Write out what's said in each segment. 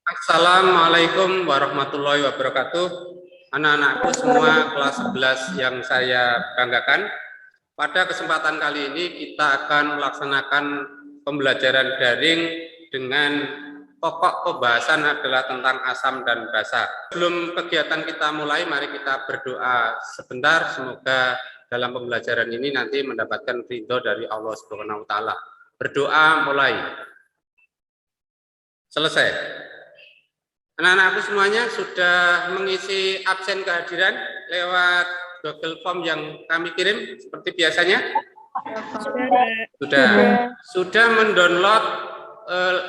Assalamualaikum warahmatullahi wabarakatuh. Anak-anakku semua kelas 11 yang saya banggakan. Pada kesempatan kali ini kita akan melaksanakan pembelajaran daring dengan pokok pembahasan adalah tentang asam dan basa. Sebelum kegiatan kita mulai, mari kita berdoa sebentar. Semoga dalam pembelajaran ini nanti mendapatkan ridho dari Allah Subhanahu wa Ta'ala. Berdoa mulai. Selesai. Anak-anakku semuanya sudah mengisi absen kehadiran lewat Google Form yang kami kirim seperti biasanya? Sudah mendownload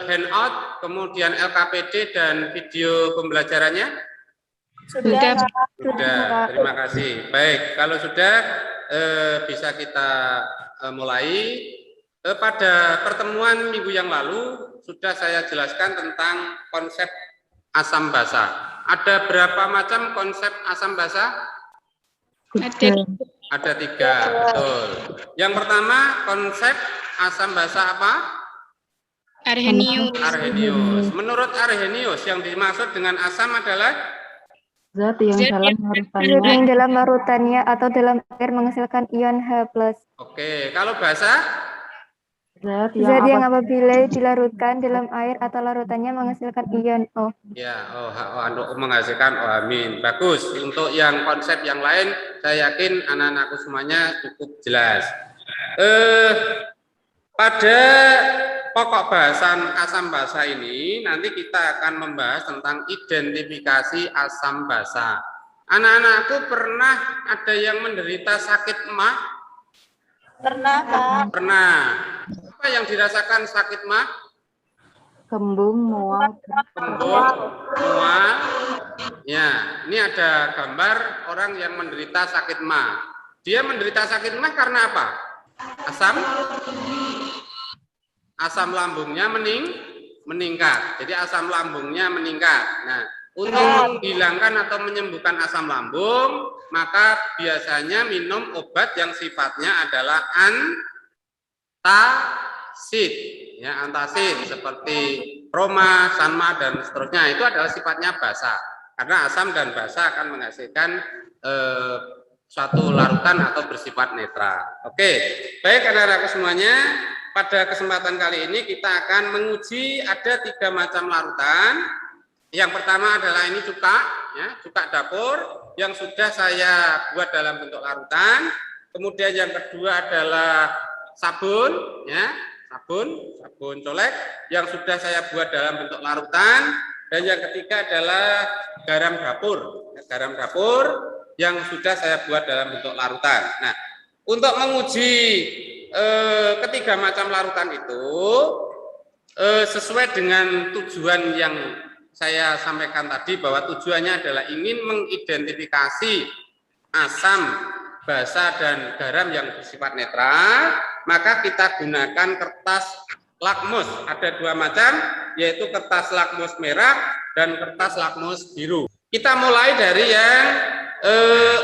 handout, kemudian LKPD dan video pembelajarannya? Sudah. Terima kasih. Baik, kalau sudah bisa kita mulai. Pada pertemuan minggu yang lalu sudah saya jelaskan tentang konsep asam basa. Ada berapa macam konsep asam basa? Ada 3, betul. Yang pertama konsep asam basa apa? Arrhenius. Menurut Arrhenius yang dimaksud dengan asam adalah zat yang dalam larutannya atau dalam air menghasilkan ion H+. Oke, kalau basa? Zat yang apabila dilarutkan dalam air atau larutannya menghasilkan ion O. Ya, menghasilkan O, amin. Bagus. Untuk yang konsep yang lain, saya yakin anak-anakku semuanya cukup jelas. Pada pokok bahasan asam basa ini, nanti kita akan membahas tentang identifikasi asam basa. Anak-anakku pernah ada yang menderita sakit emah? Pernah, Kak. Pernah. Apa yang dirasakan sakit mah? Kembung, mual. Ya, ini ada gambar orang yang menderita sakit mah. Dia menderita sakit mah karena apa? Asam lambungnya meningkat. Jadi asam lambungnya meningkat. Nah, untuk menghilangkan atau menyembuhkan asam lambung, maka biasanya minum obat yang sifatnya adalah antasid, ya, antasid seperti Roma, Sanma dan seterusnya. Itu adalah sifatnya basa, karena asam dan basa akan menghasilkan suatu larutan atau bersifat netral. Oke, baik anak-anakku semuanya. Pada kesempatan kali ini kita akan menguji ada 3 macam larutan. Yang pertama adalah ini cuka, ya, cuka dapur yang sudah saya buat dalam bentuk larutan. Kemudian yang kedua adalah sabun, ya, sabun colek yang sudah saya buat dalam bentuk larutan. Dan yang ketiga adalah garam dapur yang sudah saya buat dalam bentuk larutan. Nah, untuk menguji ketiga macam larutan itu sesuai dengan tujuan yang saya sampaikan tadi, bahwa tujuannya adalah ingin mengidentifikasi asam, basa, dan garam yang bersifat netral, maka kita gunakan kertas lakmus. Ada 2 macam, yaitu kertas lakmus merah dan kertas lakmus biru. Kita mulai dari yang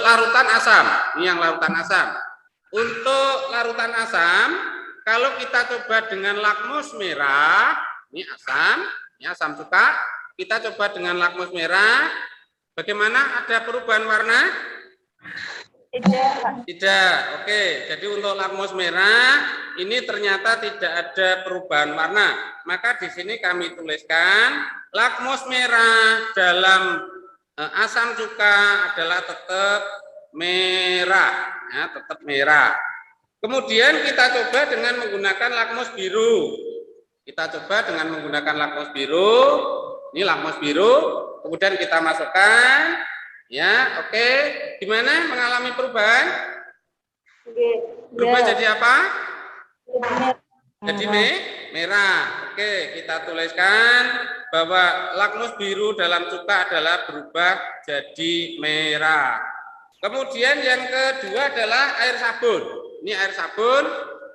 larutan asam. Ini yang larutan asam. Untuk larutan asam, kalau kita coba dengan lakmus merah, ini asam cuka. Kita coba dengan lakmus merah, bagaimana? Ada perubahan warna? Tidak. Oke, jadi untuk lakmus merah ini ternyata tidak ada perubahan warna. Maka di sini kami tuliskan lakmus merah dalam asam cuka adalah tetap merah, ya, tetap merah. Kemudian kita coba dengan menggunakan lakmus biru. Ini lakmus biru, kemudian kita masukkan, ya, oke. Gimana mengalami perubahan? Berubah jadi apa? Jadi merah. Oke, kita tuliskan bahwa lakmus biru dalam cuka adalah berubah jadi merah. Kemudian yang kedua adalah air sabun. Ini air sabun,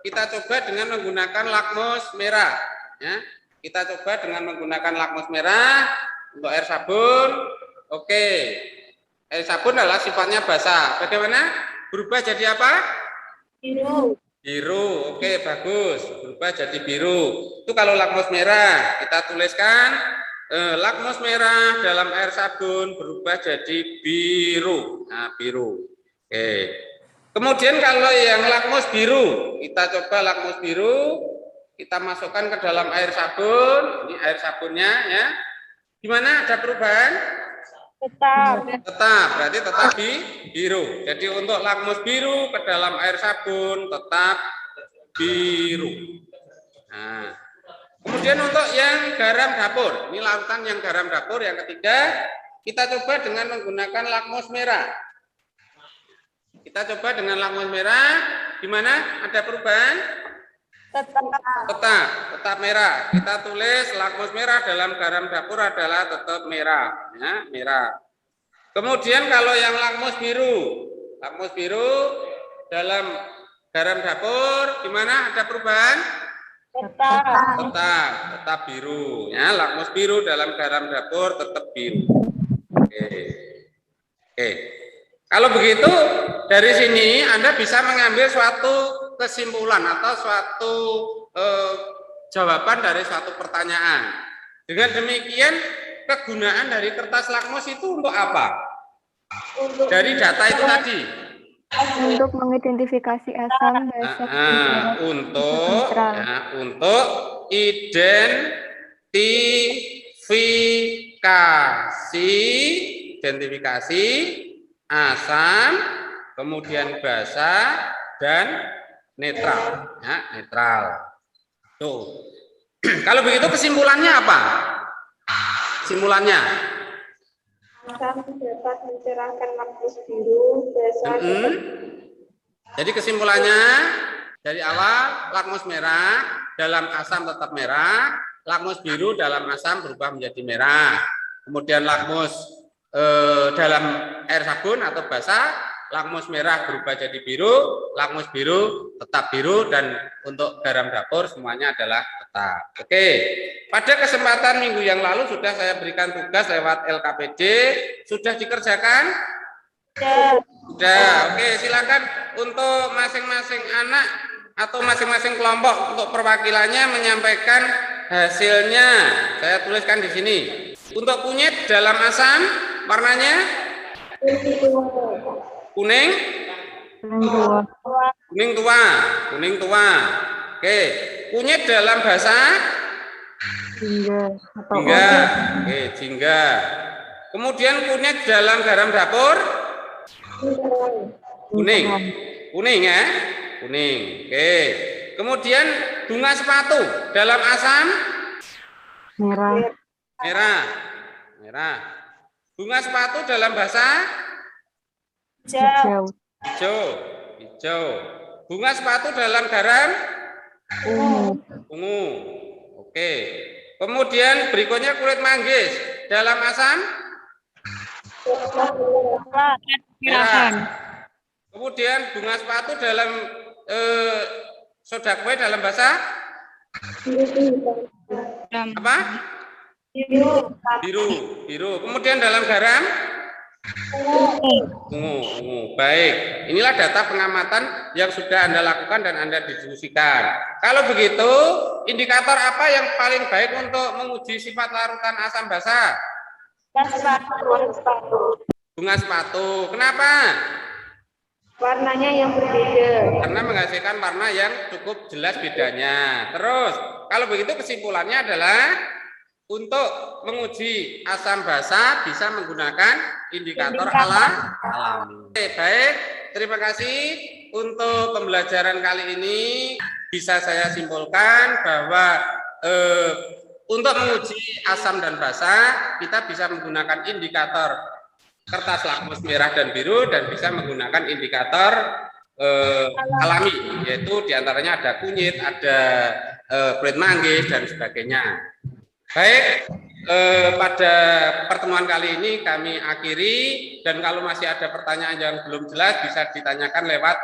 kita coba dengan menggunakan lakmus merah, ya. Kita coba dengan menggunakan lakmus merah untuk air sabun. Oke, air sabun adalah sifatnya basah. Bagaimana? Berubah jadi apa? Biru. Oke, bagus. Berubah jadi biru. Itu kalau lakmus merah. Kita tuliskan lakmus merah dalam air sabun berubah jadi biru. Nah, biru. Oke. Kemudian kalau yang lakmus biru, kita coba lakmus biru, kita masukkan ke dalam air sabun. Ini air sabunnya ya. Gimana, ada perubahan? Tetap. Tetap, berarti tetap biru. Jadi untuk lakmus biru ke dalam air sabun tetap biru. Nah, kemudian untuk yang garam dapur, ini larutan yang garam dapur yang ketiga, kita coba dengan menggunakan lakmus merah. Kita coba dengan lakmus merah, gimana? Ada perubahan? Tetap merah. Kita tulis lakmus merah dalam garam dapur adalah tetap merah, ya, merah. Kemudian kalau yang lakmus biru dalam garam dapur, gimana? Ada perubahan? Tetap biru, ya. Lakmus biru dalam garam dapur tetap biru. Oke. Kalau begitu dari sini Anda bisa mengambil suatu kesimpulan atau suatu jawaban dari suatu pertanyaan. Dengan demikian kegunaan dari kertas lakmus itu untuk apa? Dari data itu tadi. Untuk mengidentifikasi asam, basa, untuk identifikasi asam, kemudian basa dan netral, ya, netral. Tuh. Kalau begitu kesimpulannya apa? Kesimpulannya? Asam dapat mencerahkan lakmus biru, basa. Jadi kesimpulannya dari awal lakmus merah dalam asam tetap merah, lakmus biru dalam asam berubah menjadi merah. Kemudian lakmus dalam air sabun atau basa, lakmus merah berubah jadi biru, lakmus biru tetap biru, dan untuk garam dapur semuanya adalah tetap. Oke, pada kesempatan minggu yang lalu sudah saya berikan tugas lewat LKPD, sudah dikerjakan? Sudah. Oke, silakan untuk masing-masing anak atau masing-masing kelompok untuk perwakilannya menyampaikan hasilnya. Saya tuliskan di sini. Untuk kunyit dalam asam warnanya kuning tua. Oke, kunyit dalam basa jingga. Oke, jingga. Kemudian kunyit dalam garam dapur kuning ya, kuning. Oke. Kemudian bunga sepatu dalam asam merah. Bunga sepatu dalam basa hijau. Bunga sepatu dalam garam ungu. Oke. Kemudian berikutnya kulit manggis dalam asam merah. Kemudian bunga sepatu dalam soda kue dalam bahasa apa? Biru. Kemudian dalam garam ungu. Baik, inilah data pengamatan yang sudah Anda lakukan dan Anda diskusikan. Kalau begitu, indikator apa yang paling baik untuk menguji sifat larutan asam basa? Bunga sepatu. Kenapa? Warnanya yang berbeda. Karena menghasilkan warna yang cukup jelas bedanya. Terus, kalau begitu kesimpulannya adalah untuk menguji asam basa bisa menggunakan indikator alami. Oke, baik, terima kasih untuk pembelajaran kali ini. Bisa saya simpulkan bahwa untuk menguji asam dan basa kita bisa menggunakan indikator kertas lakmus merah dan biru dan bisa menggunakan indikator alami, yaitu diantaranya ada kunyit, ada kulit manggis dan sebagainya. Baik, pada pertemuan kali ini kami akhiri, dan kalau masih ada pertanyaan yang belum jelas bisa ditanyakan lewat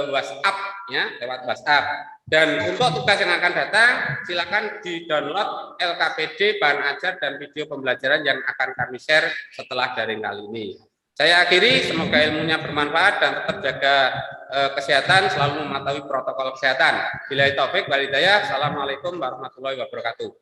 WhatsApp, ya, lewat WhatsApp. Dan untuk tugas yang akan datang, silakan di-download LKPD, bahan ajar, dan video pembelajaran yang akan kami share setelah daring kali ini. Saya akhiri, semoga ilmunya bermanfaat dan tetap jaga kesehatan, selalu mematuhi protokol kesehatan. Billahi taufik wal hidayah. Assalamualaikum warahmatullahi wabarakatuh.